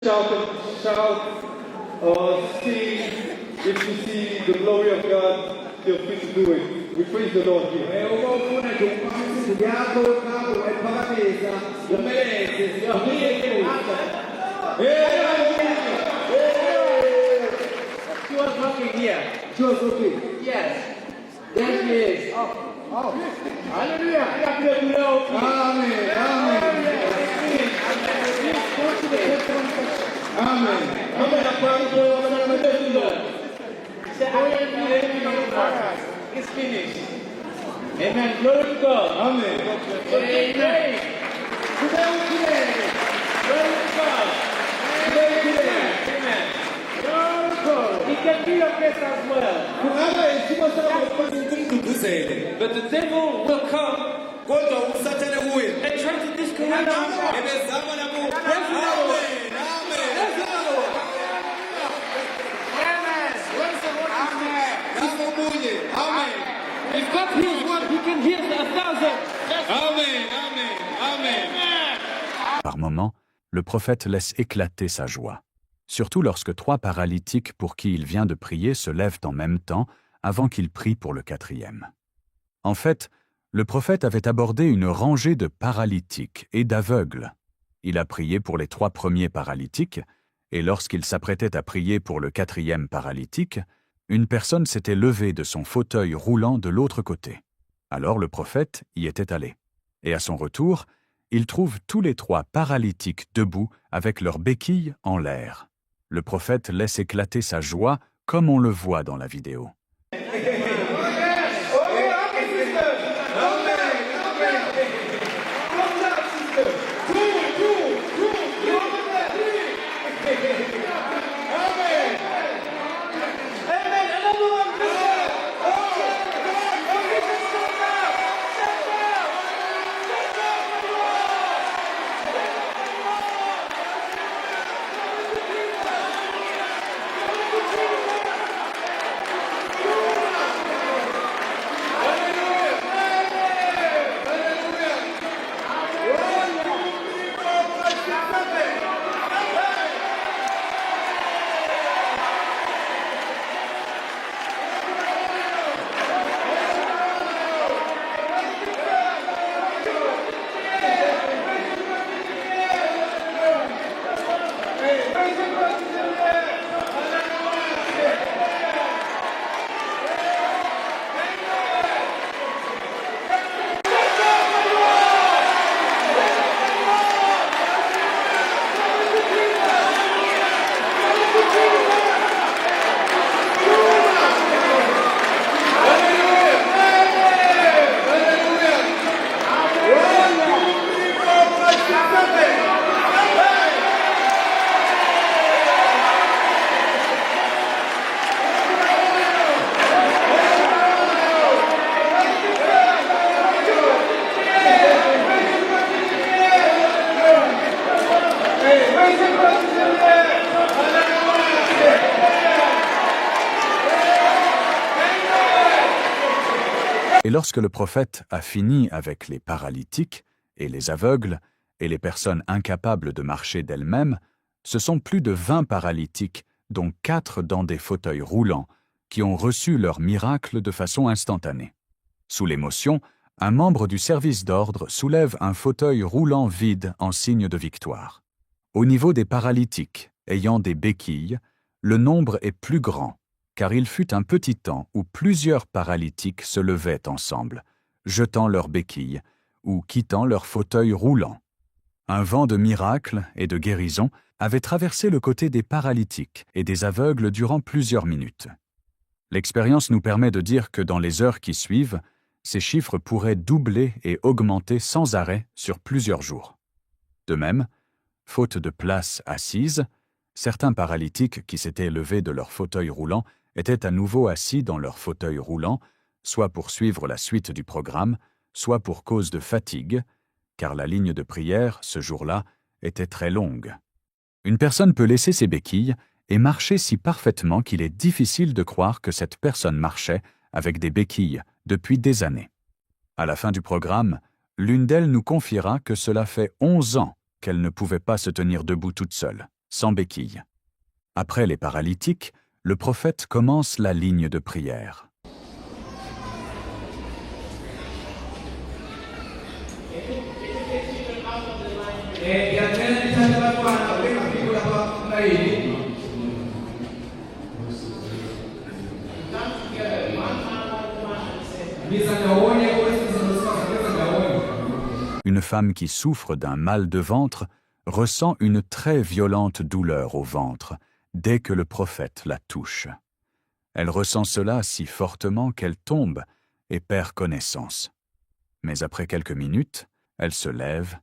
Shout, see if you see the glory of God, feel free to do it. We praise the Lord here. She was working here. She was working. Yes. There she is. Oh. Hallelujah. Amen. Amen. It's finished. Amen. Glory to God. Amen. Amen. Glory to God. Amen. It can be your case as well. But the devil will come and try to discourage you. If God heals one, he can heal 1,000. Par moments, le prophète laisse éclater sa joie, surtout lorsque 3 paralytiques pour qui il vient de prier se lèvent en même temps avant qu'il prie pour le 4e. En fait, le prophète avait abordé une rangée de paralytiques et d'aveugles. Il a prié pour les 3 premiers paralytiques, et lorsqu'il s'apprêtait à prier pour le 4e paralytique, une personne s'était levée de son fauteuil roulant de l'autre côté. Alors le prophète y était allé. Et à son retour, il trouve tous les 3 paralytiques debout avec leurs béquilles en l'air. Le prophète laisse éclater sa joie comme on le voit dans la vidéo. Et lorsque le prophète a fini avec les paralytiques et les aveugles et les personnes incapables de marcher d'elles-mêmes, ce sont plus de 20 paralytiques, dont 4 dans des fauteuils roulants, qui ont reçu leur miracle de façon instantanée. Sous l'émotion, un membre du service d'ordre soulève un fauteuil roulant vide en signe de victoire. Au niveau des paralytiques ayant des béquilles, le nombre est plus grand, car il fut un petit temps où plusieurs paralytiques se levaient ensemble, jetant leurs béquilles ou quittant leur fauteuil roulant. Un vent de miracles et de guérison avait traversé le côté des paralytiques et des aveugles durant plusieurs minutes. L'expérience nous permet de dire que dans les heures qui suivent, ces chiffres pourraient doubler et augmenter sans arrêt sur plusieurs jours. De même, faute de place assise, certains paralytiques qui s'étaient levés de leur fauteuil roulant étaient à nouveau assis dans leur fauteuil roulant, soit pour suivre la suite du programme, soit pour cause de fatigue, car la ligne de prière, ce jour-là, était très longue. Une personne peut laisser ses béquilles et marcher si parfaitement qu'il est difficile de croire que cette personne marchait avec des béquilles depuis des années. À la fin du programme, l'une d'elles nous confiera que cela fait 11 ans qu'elle ne pouvait pas se tenir debout toute seule. sans béquille. Après les paralytiques, le prophète commence la ligne de prière. Une femme qui souffre d'un mal de ventre ressent une très violente douleur au ventre dès que le prophète la touche. Elle ressent cela si fortement qu'elle tombe et perd connaissance. Mais après quelques minutes, elle se lève